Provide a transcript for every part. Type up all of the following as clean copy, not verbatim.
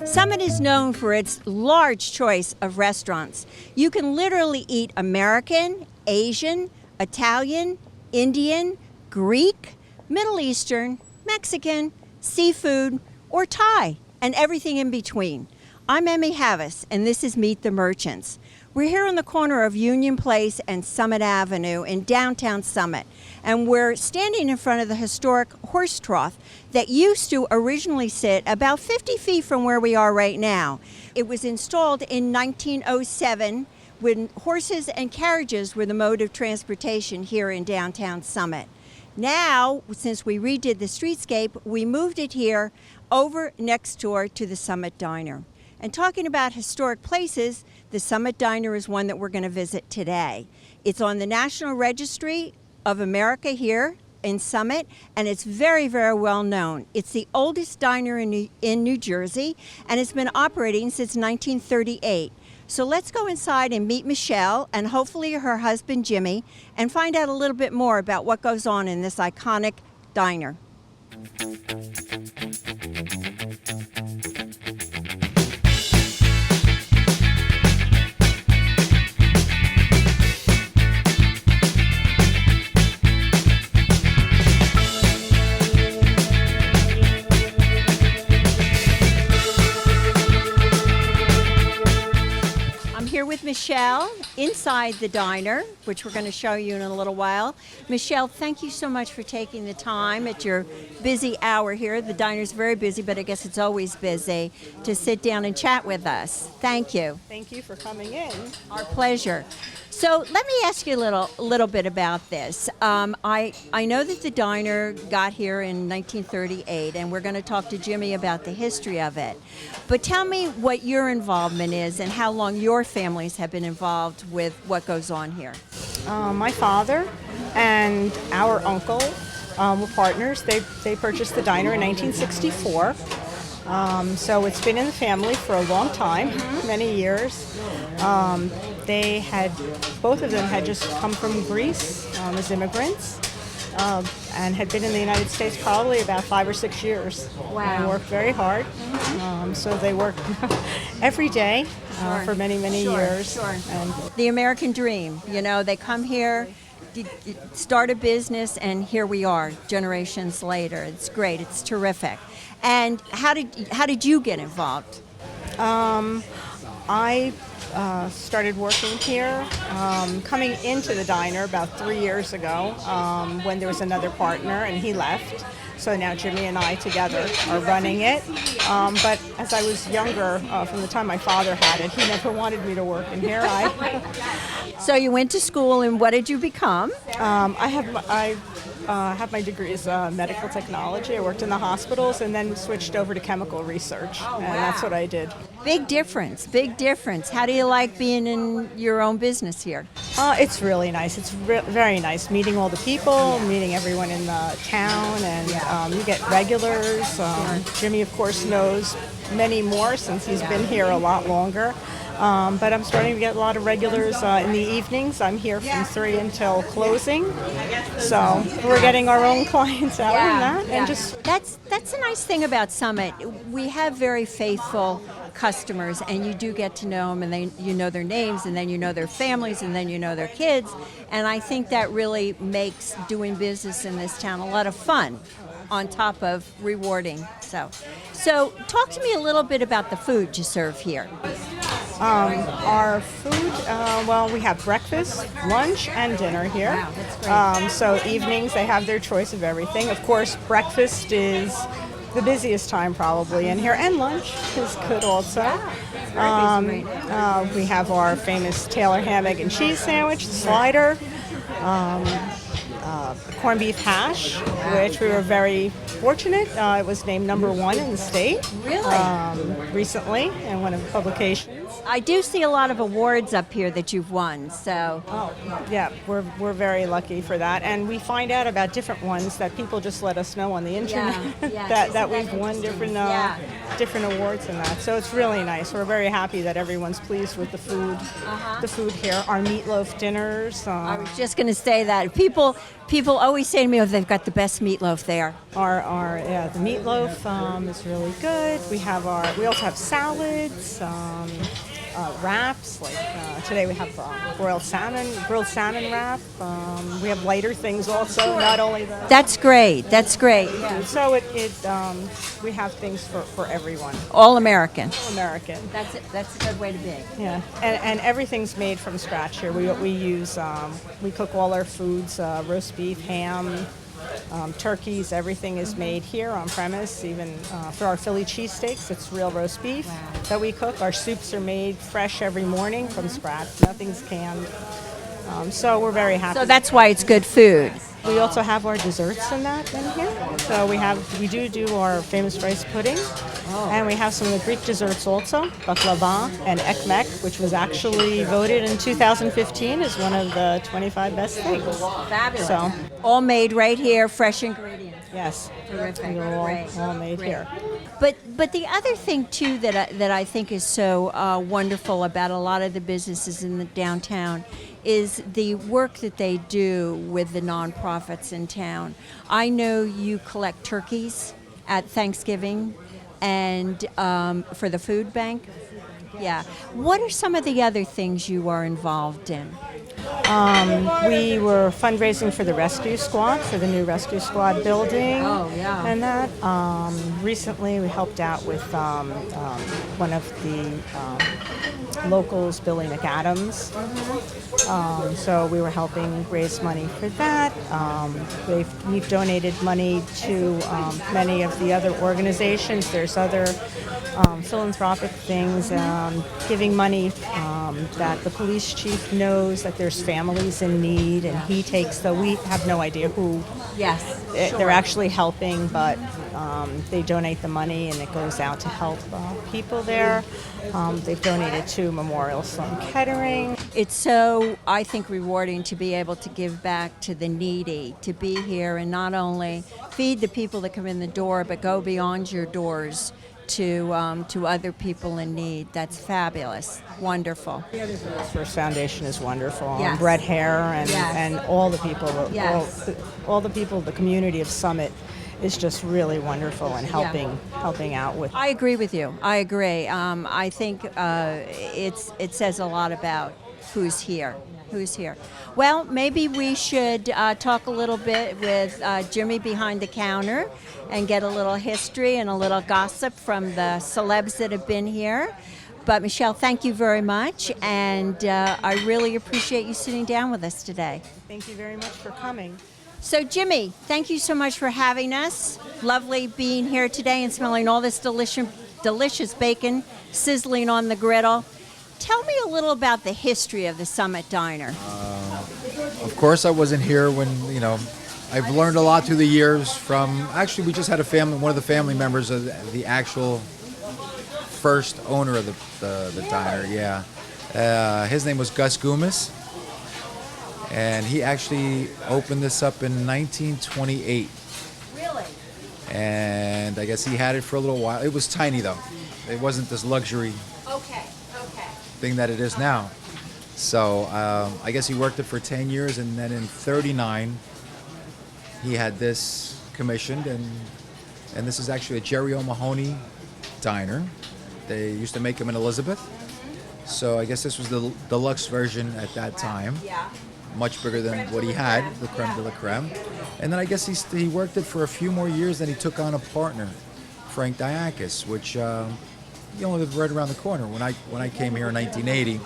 Summit is known for its large choice of restaurants. You can literally eat American, Asian, Italian, Indian, Greek, Middle Eastern, Mexican, seafood, or Thai, and everything in between. I'm Emmy Havis, and this is Meet the Merchants. We're here on the corner of Union Place and Summit Avenue in downtown Summit, and we're standing in front of the historic horse trough that used to originally sit about 50 feet from where we are right now. It was installed in 1907 when horses and carriages were the mode of transportation here in downtown Summit. Now, since we redid the streetscape, we moved it here over next door to the Summit Diner. And talking about historic places, the Summit Diner is one that we're going to visit today. It's on the National Registry of America here in Summit, and it's very, very well known. It's the oldest diner in New Jersey, and it's been operating since 1938. So let's go inside and meet Michelle and hopefully her husband Jimmy and find out a little bit more about what goes on in this iconic diner. With Michelle inside the diner, which we're going to show you in a little while. Michelle, thank you so much for taking the time at your busy hour here. The diner's very busy, but I guess it's always busy, to sit down and chat with us. Thank you. Thank you for coming in. Our pleasure. So let me ask you a little bit about this. I know that the diner got here in 1938, and we're going to talk to Jimmy about the history of it. But tell me what your involvement is and how long your families have been involved with what goes on here. My father and our uncle were partners. They purchased the diner in 1964. So it's been in the family for a long time, many years. Both of them had just come from Greece as immigrants and had been in the United States probably about 5 or 6 years. Wow. And worked very hard. So they worked every day for many, many years. Sure. And the American dream, they come here, start a business, and here we are generations later. It's great. It's terrific. And how did you get involved? I started working here, coming into the diner about 3 years ago when there was another partner and he left. So now Jimmy and I together are running it. But as I was younger, from the time my father had it, he never wanted me to work in here. So you went to school, and what did you become? I have my degrees in medical technology. I worked in the hospitals and then switched over to chemical research, and that's what I did. Big difference, big difference. How do you like being in your own business here? It's really nice. It's very nice meeting all the people, meeting everyone in the town, and you get regulars. Jimmy, of course, knows many more since he's been here a lot longer. But I'm starting to get a lot of regulars in the evenings. I'm here from 3 until closing. So we're getting our own clients out in that. And just That's a nice thing about Summit. We have very faithful customers, and you do get to know them, and you know their names, and then you know their families, and then you know their kids. And I think that really makes doing business in this town a lot of fun, on top of rewarding. So talk to me a little bit about the food you serve here. Our food, we have breakfast, lunch, and dinner here. Wow, that's great. So evenings, they have their choice of everything. Of course, breakfast is the busiest time probably in here, and lunch is good also. We have our famous Taylor ham, egg, and cheese sandwich, the slider, corned beef hash, which we were very fortunate. It was named #1 in the state. Really? Recently in one of the publications. I do see a lot of awards up here that you've won, so. Oh, yeah, we're very lucky for that. And we find out about different ones that people just let us know on the internet that we've won different awards and that. So it's really nice. We're very happy that everyone's pleased with the food here. Our meatloaf dinners. I was just going to say that. People People always say to me, "Oh, they've got the best meatloaf there." The meatloaf is really good. We also have salads, wraps. Today we have grilled salmon wrap. We have lighter things also, not only the. That's great. That's great. Yeah, so we have things for everyone. All American. American. That's a good way to be. Yeah, and everything's made from scratch here. We cook all our foods: roast beef, ham, turkeys. Everything is made here on premise. Even for our Philly cheesesteaks, it's real roast beef that we cook. Our soups are made fresh every morning from scratch. Nothing's canned. So we're very happy. So that's why it's good food. We also have our desserts in here. So we do our famous rice pudding, and we have some of the Greek desserts also, baklava and ekmek, which was actually voted in 2015 as one of the 25 best things. Fabulous. So All made right here, fresh ingredients. yes, Terrific. they're all made here. But the other thing too that I think is so wonderful about a lot of the businesses in the downtown is the work that they do with the nonprofits in town. I know you collect turkeys at Thanksgiving and for the food bank. Yeah. What are some of the other things you are involved in? We were fundraising for the Rescue Squad, for the new Rescue Squad building. Oh, yeah. And that. Recently, we helped out with one of the locals, Billy McAdams. So we were helping raise money for that. We've donated money to many of the other organizations. There's other philanthropic things, giving money that the police chief knows that there's families in need, and he takes we have no idea who Yes. they're actually helping, but they donate the money and it goes out to help people there. They've donated to Memorial Sloan Kettering. It's so, I think, rewarding to be able to give back to the needy, to be here and not only feed the people that come in the door, but go beyond your doors to other people in need. That's fabulous. Wonderful. First Foundation is wonderful. Yes. Brett Hare Yes. and all the people, Yes. all the people, the community of Summit is just really wonderful and helping out with. I agree with you. I agree. I think it says a lot about who's here. Who's here? Well, maybe we should talk a little bit with Jimmy behind the counter and get a little history and a little gossip from the celebs that have been here. But Michelle, thank you very much, and I really appreciate you sitting down with us today. Thank you very much for coming. So Jimmy, thank you so much for having us. Lovely being here today and smelling all this delicious bacon sizzling on the griddle. Tell me a little about the history of the Summit Diner. Of course, I wasn't here when, I've learned a lot through the years from, actually, we just had one of the family members of the actual first owner of the diner, yeah. His name was Gus Gumas, and he actually opened this up in 1928. Really? And I guess he had it for a little while. It was tiny, though. It wasn't this luxury Okay. thing that it is now. So I guess he worked it for 10 years, and then in 39 he had this commissioned, and this is actually a Jerry O'Mahony diner. They used to make them in Elizabeth. So I guess this was the deluxe version at that time. Yeah. Much bigger than what he had, the creme de la creme. And then I guess he worked it for a few more years, then he took on a partner, Frank Diakis, which he only lived right around the corner. When I came here in 1980,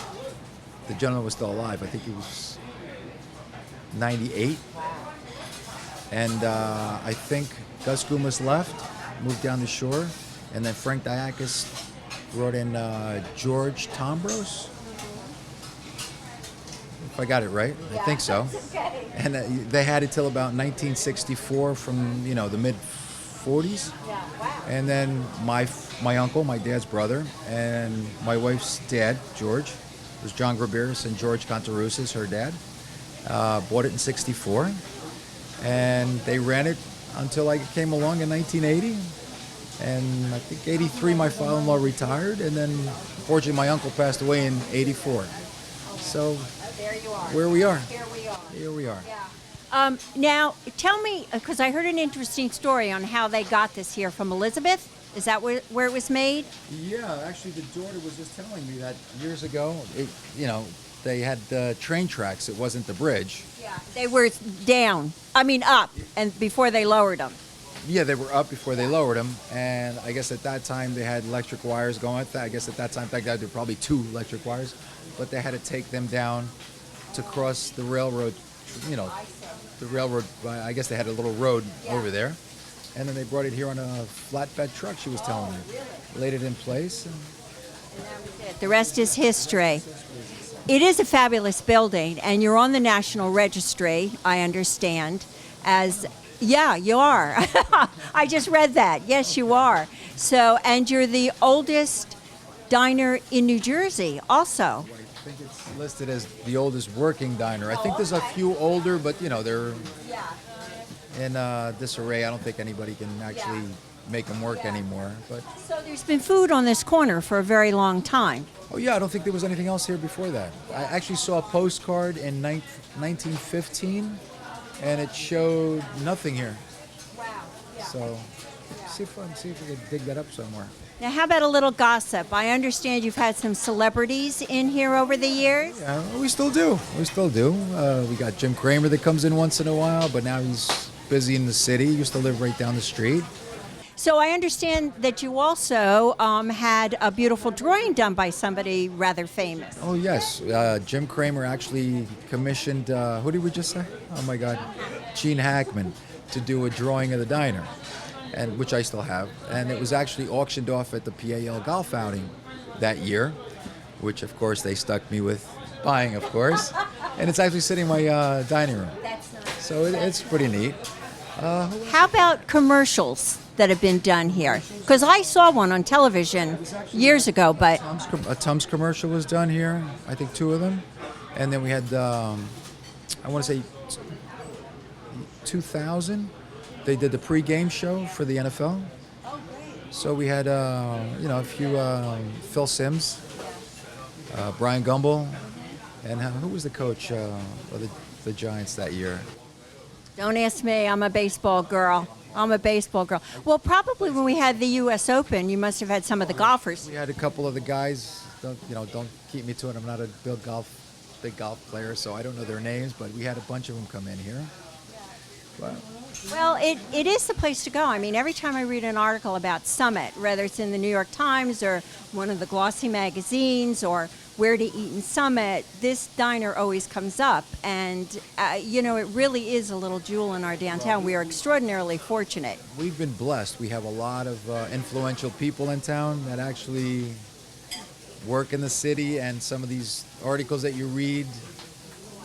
the gentleman was still alive. I think he was 98. And I think Gus Gumas left, moved down the shore, and then Frank Diakis brought in George Tombros. If I got it right, I think so. And they had it till about 1964 from the mid 40s. And then my uncle, my dad's brother, and my wife's dad, George, was John Graberis and George Contarusas, her dad, bought it in 64. And they ran it until I came along in 1980. And I think 83, my father-in-law retired. And then, fortunately, my uncle passed away in 84. So There you are. where we are. Here we are. Here we are. Yeah. Now, tell me, because I heard an interesting story on how they got this here from Elizabeth. Is that where it was made? Yeah, actually, the daughter was just telling me that years ago, they had the train tracks. It wasn't the bridge. Yeah. They were down. I mean, up, and before they lowered them. Yeah, they were up before they lowered them, and I guess at that time they had electric wires going. I guess at that time, thank God, there were probably 2 electric wires, but they had to take them down to cross the railroad. The railroad. I guess they had a little road over there, and then they brought it here on a flatbed truck. She was telling me, laid it in place. And The rest is history. It is a fabulous building, and you're on the National Registry, I understand, yeah, you are. I just read that. Yes, you are. So, and you're the oldest diner in New Jersey also. I think it's listed as the oldest working diner. I think there's a few older, but they're in disarray. I don't think anybody can actually make them work anymore. But So there's been food on this corner for a very long time. oh yeah, I don't think there was anything else here before that. I actually saw a postcard in 1915, and it showed nothing here. Wow. So see if we can dig that up somewhere. Now, how about a little gossip? I understand you've had some celebrities in here over the years. Yeah, we still do. We got Jim Cramer that comes in once in a while, but now he's busy in the city. He used to live right down the street. So I understand that you also had a beautiful drawing done by somebody rather famous. Oh yes, Jim Cramer actually commissioned. Who did we just say? Oh my God, Gene Hackman to do a drawing of the diner, and which I still have. And it was actually auctioned off at the PAL golf outing that year, which of course they stuck me with buying, of course. And it's actually sitting in my dining room. That's nice. So it's pretty neat. How about commercials that have been done here? Because I saw one on television years ago, but A Tums commercial was done here. I think 2 of them, and then we had I want to say 2000. They did the pre-game show for the NFL. So we had a few Phil Simms, Brian Gumbel, and who was the coach of the Giants that year? don't ask me. I'm a baseball girl. Well, probably when we had the U.S. Open, you must have had some of the golfers. We had a couple of the guys. Don't keep me to it. I'm not a big golf player, so I don't know their names. But we had a bunch of them come in here. Well, it is the place to go. I mean, every time I read an article about Summit, whether it's in the New York Times or one of the glossy magazines or where to eat in Summit, this diner always comes up. And, it really is a little jewel in our downtown. We are extraordinarily fortunate. We've been blessed. We have a lot of influential people in town that actually work in the city, and some of these articles that you read,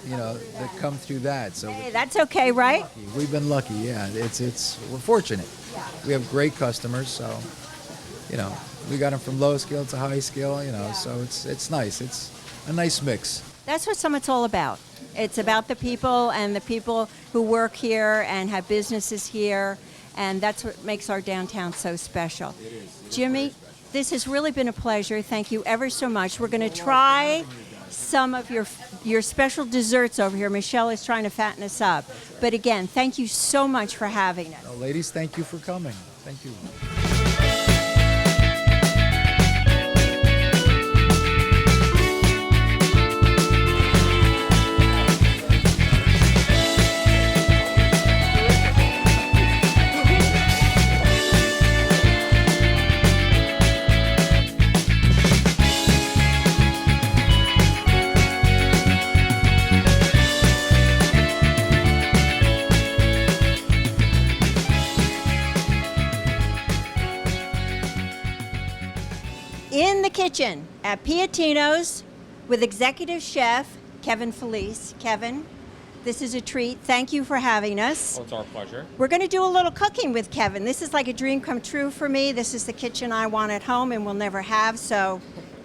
that come through that. So Hey, that's okay, right? we've been lucky. Yeah, we're fortunate. We have great customers, so we got them from low scale to high scale. So it's nice. It's a nice mix. That's what Summit's all about. It's about the people and the people who work here and have businesses here, and that's what makes our downtown so special. Jimmy, this has really been a pleasure. Thank you ever so much. We're going to try some of your special desserts over here. Michelle is trying to fatten us up. But again, thank you so much for having us. Ladies, thank you for coming. Thank you. In the kitchen at Piatino's with executive chef Kevin Felice. Kevin, this is a treat. Thank you for having us. Well, it's our pleasure. We're going to do a little cooking with Kevin. This is like a dream come true for me. This is the kitchen I want at home and will never have, so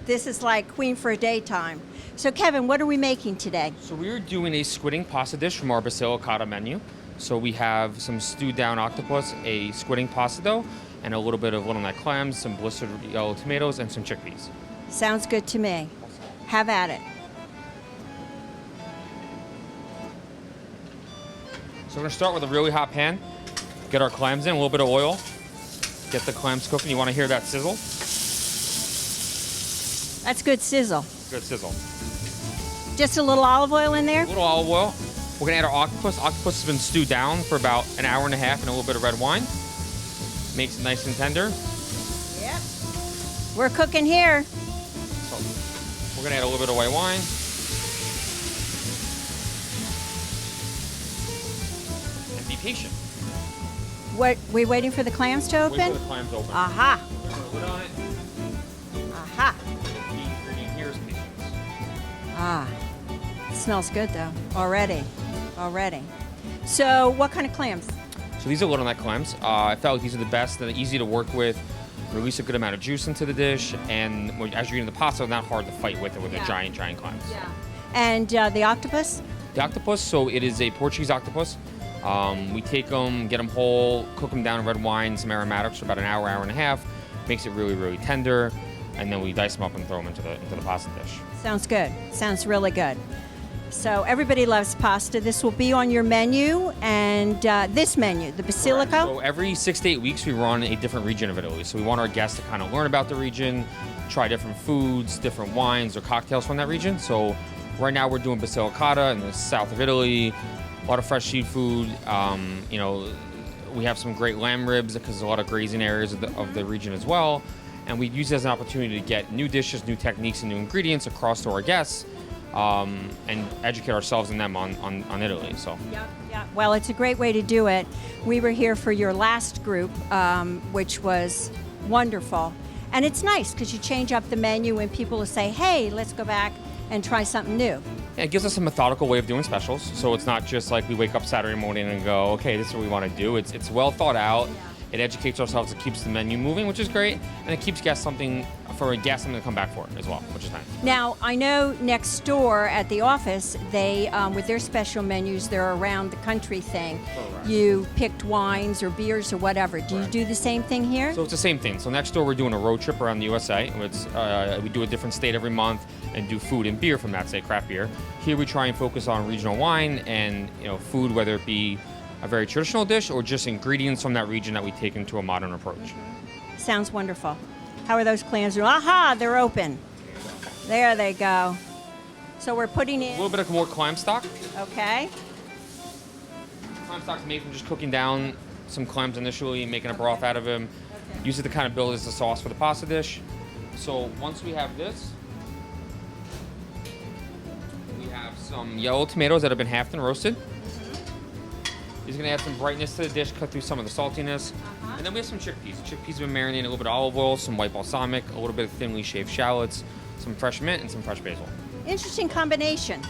this is like queen for a daytime. So Kevin, what are we making today? So we're doing a squidding pasta dish from our Basilicata menu. So we have some stewed down octopus, a squidding pasta dough, and a little bit of little neck clams, some blistered yellow tomatoes, and some chickpeas. Sounds good to me. Have at it. So we're gonna start with a really hot pan. Get our clams in, a little bit of oil. Get the clams cooking. You want to hear that sizzle? That's good sizzle. Good sizzle. Just a little olive oil in there? A little olive oil. We're gonna add our octopus. Octopus has been stewed down for about an hour and a half in a little bit of red wine. Makes it nice and tender. Yep. We're cooking here. So we're gonna add a little bit of white wine. And be patient. What, we waiting for the clams to Wait open? for the clams to open. Aha. Put a lid on it. Aha. Here's patience. Ah. It smells good though. Already. So what kind of clams? So these are little neck clams. I felt like these are the best. They're easy to work with, release a good amount of juice into the dish, and as you're eating the pasta, they're not hard to fight with the giant clams. Yeah. And the octopus? The octopus, so it is a Portuguese octopus. We take them, get them whole, cook them down in red wine, some aromatics for about an hour, hour and a half. Makes it really, really tender, and then we dice them up and throw them into the pasta dish. Sounds good. Sounds really good. So everybody loves pasta. This will be on your menu, and this menu, the Basilico. Correct. So every 6 to 8 weeks, we run a different region of Italy. So we want our guests to kind of learn about the region, try different foods, different wines or cocktails from that region. So right now we're doing Basilicata in the south of Italy, a lot of fresh seafood. We have some great lamb ribs because there's a lot of grazing areas of the region as well. And we use it as an opportunity to get new dishes, new techniques, and new ingredients across to our guests. And educate ourselves and them on Italy. So. Yeah. Well, it's a great way to do it. We were here for your last group, which was wonderful. And it's nice because you change up the menu and people will say, hey, let's go back and try something new. Yeah, it gives us a methodical way of doing specials. So it's not just like we wake up Saturday morning and go, okay, this is what we want to do. It's well thought out. It educates ourselves. It keeps the menu moving, which is great. And it keeps guests something to come back for as well, which is nice. Now, I know next door at the office, they, with their special menus, they're around the country thing. Correct. You picked wines or beers or whatever. Do you do the same thing here? So it's the same thing. So next door, we're doing a road trip around the USA. We do a different state every month and do food and beer from that state, craft beer. Here we try and focus on regional wine and food, whether it be a very traditional dish or just ingredients from that region that we take into a modern approach. Sounds wonderful. How are those clams? Aha, they're open. There they go. So we're putting A in, little bit of more clam stock. okay. Clam stock's made from just cooking down some clams initially, making a broth out of them. Use it to kind of build as the sauce for the pasta dish. So once we have this, we have some yellow tomatoes that have been halved and roasted. These are going to add some brightness to the dish, cut through some of the saltiness. And then we have some chickpeas. Chickpeas have been marinated in a little bit of olive oil, some white balsamic, a little bit of thinly shaved shallots, some fresh mint, and some fresh basil. Interesting combination.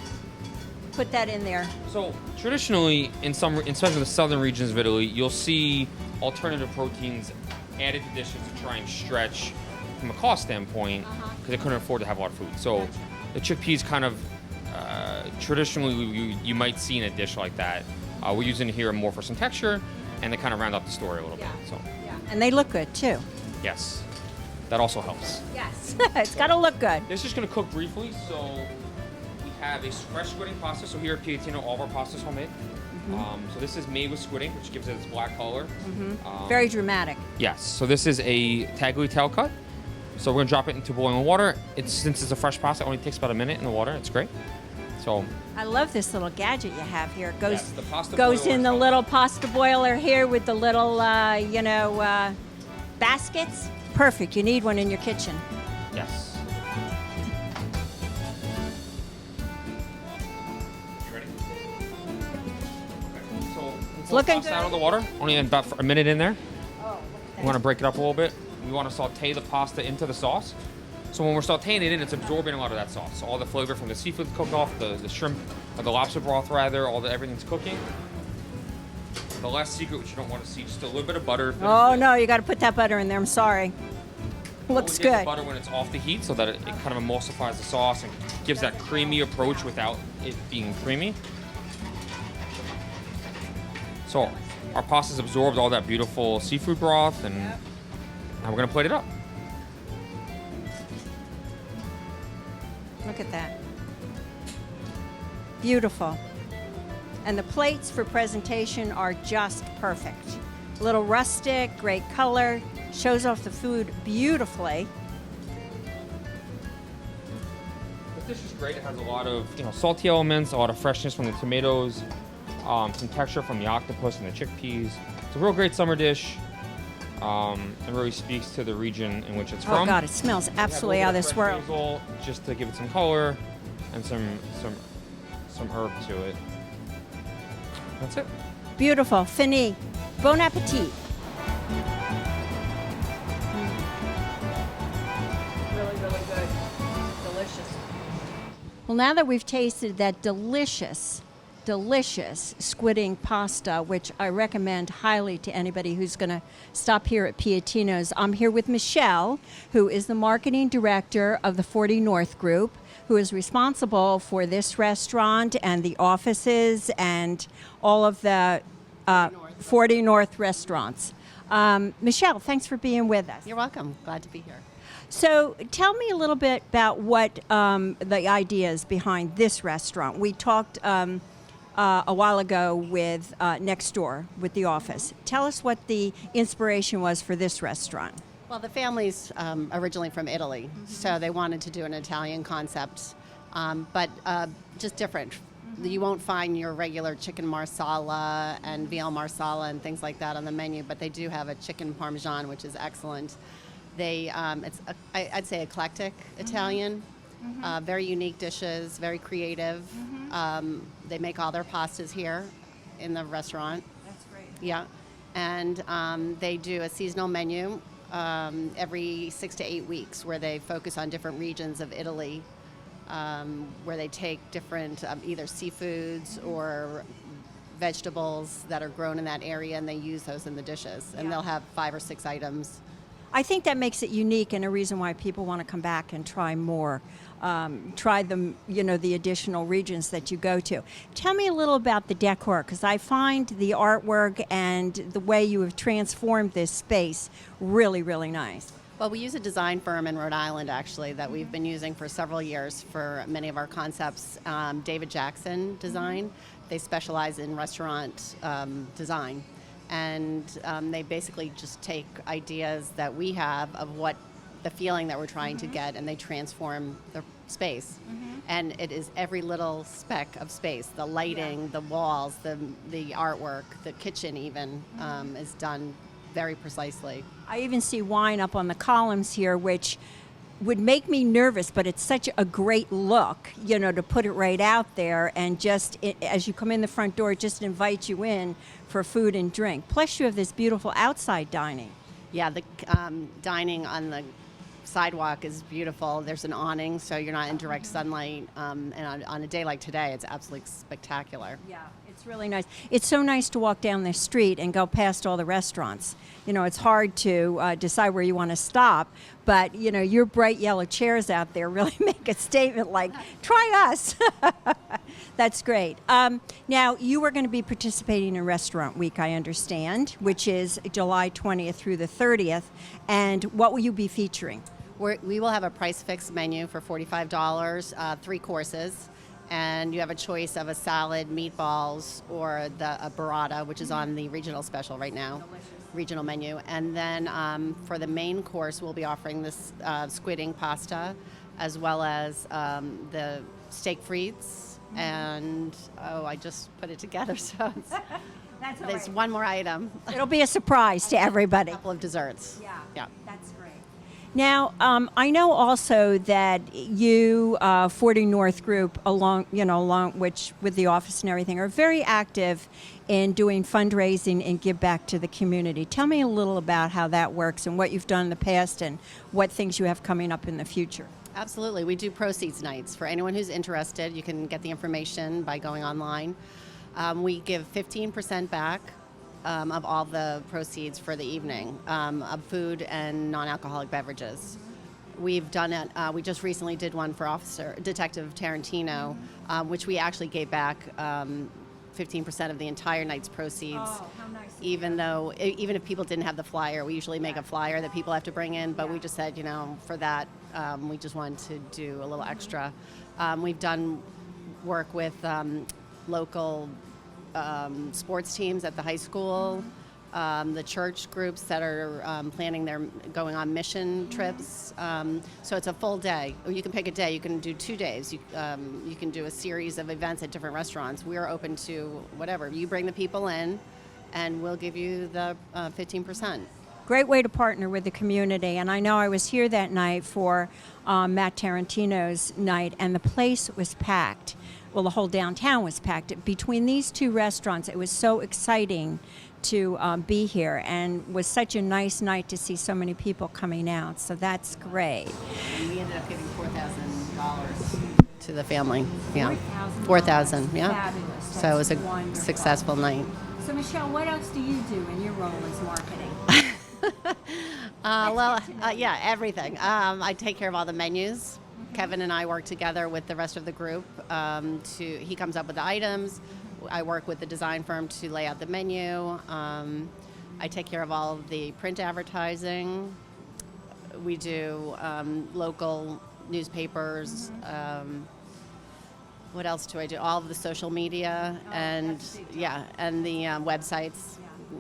Put that in there. So traditionally, especially in the southern regions of Italy, you'll see alternative proteins added to dishes to try and stretch from a cost standpoint because they couldn't afford to have a lot of food. So the chickpeas kind of traditionally you might see in a dish like that. We're using it here more for some texture and to kind of round up the story a little bit. So And they look good too. yes, that also helps. Yes. It's got to look good. This is just going to cook briefly. So we have a fresh squidding pasta. So here at Piatino, all of our pasta is homemade. So this is made with squidding, which gives it its black color. Very dramatic. Yes. So this is a tagliatelle cut. So we're going to drop it into boiling water. Since it's a fresh pasta, it only takes about a minute in the water. It's great. So I love this little gadget you have here. It goes Yes, the pasta goes boiler in is the helpful. little pasta boiler here with the little, baskets. Perfect. You need one in your kitchen. yes. You ready? Okay. So it's looking pasta good. out of the water. Only about a minute in there. We want to break it up a little bit. We want to saute the pasta into the sauce. So when we're sauteing it in, it's absorbing a lot of that sauce. So all the flavor from the seafood cooked off, the shrimp, or the lobster broth rather, everything's cooking. The last secret, which you don't want to see, just a little bit of butter. Oh no, you got to put that butter in there. I'm sorry. Looks Always get the good. butter when it's off the heat so that it kind of emulsifies the sauce and gives that creamy approach without it being creamy. So our pasta's absorbed all that beautiful seafood broth, and now we're gonna plate it up. Look at that. Beautiful. And the plates for presentation are just perfect. A little rustic, great color, shows off the food beautifully. This dish is great. It has a lot of salty elements, a lot of freshness from the tomatoes, some texture from the octopus and the chickpeas. It's a real great summer dish, and really speaks to the region in which it's from. Oh God, it smells We have a absolutely little out of bit this fresh world. basil just to give it some color and some herb to it. That's it. Beautiful. Fini. Bon appetit. Really, really good. Delicious. Well, now that we've tasted that delicious squid ink pasta, which I recommend highly to anybody who's going to stop here at Piatino's, I'm here with Michelle, who is the marketing director of the 40 North Group, who is responsible for this restaurant and the offices and all of the 40 North restaurants. Michelle, thanks for being with us. You're welcome. Glad to be here. So tell me a little bit about what the ideas behind this restaurant. We talked a while ago with next door with the office. Tell us what the inspiration was for this restaurant. Well, the family's originally from Italy, so they wanted to do an Italian concept, but just different. You won't find your regular chicken marsala and veal marsala and things like that on the menu, but they do have a chicken parmesan, which is excellent. I'd say eclectic Italian, very unique dishes, very creative. They make all their pastas here in the restaurant. That's great. Yeah, and they do a seasonal menu every 6 to 8 weeks where they focus on different regions of Italy, where they take different either seafoods or vegetables that are grown in that area, and they use those in the dishes. And they'll have 5 or 6 items. I think that makes it unique and a reason why people want to come back and try more. Try them, the additional regions that you go to. Tell me a little about the decor, because I find the artwork and the way you have transformed this space really, really nice. Well, we use a design firm in Rhode Island, actually, that we've been using for several years for many of our concepts. David Jackson Design. They specialize in restaurant design. And they basically just take ideas that we have of what the feeling that we're trying to get, and they transform the space. And it is every little speck of space. The lighting, the walls, the artwork, the kitchen even is done very precisely. I even see wine up on the columns here, which would make me nervous, but it's such a great look, to put it right out there, and just as you come in the front door, it just invites you in for food and drink. Plus, you have this beautiful outside dining. Yeah, the dining on the sidewalk is beautiful. There's an awning, so you're not in direct sunlight. And on a day like today, it's absolutely spectacular. Yeah, it's really nice. It's so nice to walk down the street and go past all the restaurants. It's hard to decide where you want to stop, but, your bright yellow chairs out there really make a statement like, try us. That's great. Now, you are going to be participating in Restaurant Week, I understand, which is July 20th through the 30th. And what will you be featuring? We will have a price fixed menu for $45, 3 courses. And you have a choice of a salad, meatballs, or a burrata, which is on the regional special right now. Delicious. Regional menu. And then for the main course, we'll be offering this squid ink pasta, as well as the steak frites. And I just put it together, so That's all there's right. one more item. It'll be a surprise to everybody. A couple of desserts. Yeah. That's great. Now, I know also that you, 40 North Group, along which with the office and everything, are very active in doing fundraising and give back to the community. Tell me a little about how that works and what you've done in the past and what things you have coming up in the future. Absolutely. We do proceeds nights. For anyone who's interested, you can get the information by going online. We give 15% back of all the proceeds for the evening of food and non-alcoholic beverages. We've done it. We just recently did one for Detective Tarantino, which we actually gave back 15% of the entire night's proceeds. Oh, how nice. Even if people didn't have the flyer, we usually make a flyer that people have to bring in, but we just said, for that, we just wanted to do a little extra. We've done work with local sports teams at the high school, the church groups that are planning their going on mission trips. So it's a full day. Or you can pick a day. You can do 2 days. You can do a series of events at different restaurants. We are open to whatever. You bring the people in, and we'll give you the 15%. Great way to partner with the community. And I know I was here that night for Matt Tarantino's night, and the place was packed. Well, the whole downtown was packed. Between these two restaurants, it was so exciting to be here, and was such a nice night to see so many people coming out. So that's great. And we ended up giving $4,000 to the family. Yeah, $4,000. $4,000. Yeah. Fabulous. So it was a That's wonderful. successful night. So Michelle, what else do you do in your role as marketing? Yeah, everything. I take care of all the menus. Kevin and I work together with the rest of the group. He comes up with the items. I work with the design firm to lay out the menu. I take care of all of the print advertising. We do local newspapers. What else do I do? All of the social media and the websites,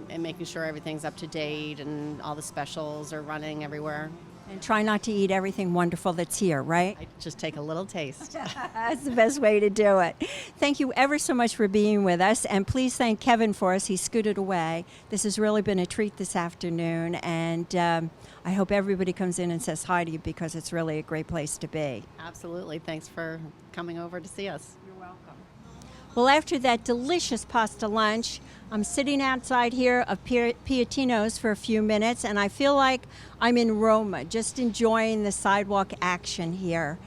and making sure everything's up to date and all the specials are running everywhere. And try not to eat everything wonderful that's here, right? I just take a little taste. That's the best way to do it. Thank you ever so much for being with us, and please thank Kevin for us. He scooted away. This has really been a treat this afternoon, and I hope everybody comes in and says hi to you, because it's really a great place to be. Absolutely. Thanks for coming over to see us. You're welcome. Well, after that delicious pasta lunch, I'm sitting outside here of Piatino's for a few minutes, and I feel like I'm in Roma, just enjoying the sidewalk action here.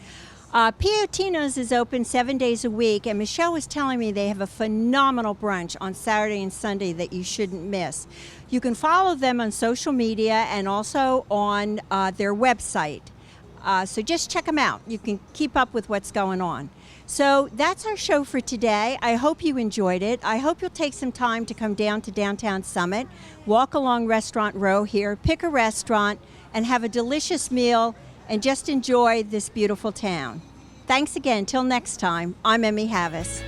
Piatino's is open 7 days a week, and Michelle was telling me they have a phenomenal brunch on Saturday and Sunday that you shouldn't miss. You can follow them on social media and also on their website. So just check them out. You can keep up with what's going on. So that's our show for today. I hope you enjoyed it. I hope you'll take some time to come down to Downtown Summit, walk along Restaurant Row here, pick a restaurant, and have a delicious meal, and just enjoy this beautiful town. Thanks again. Till next time, I'm Emmy Havis.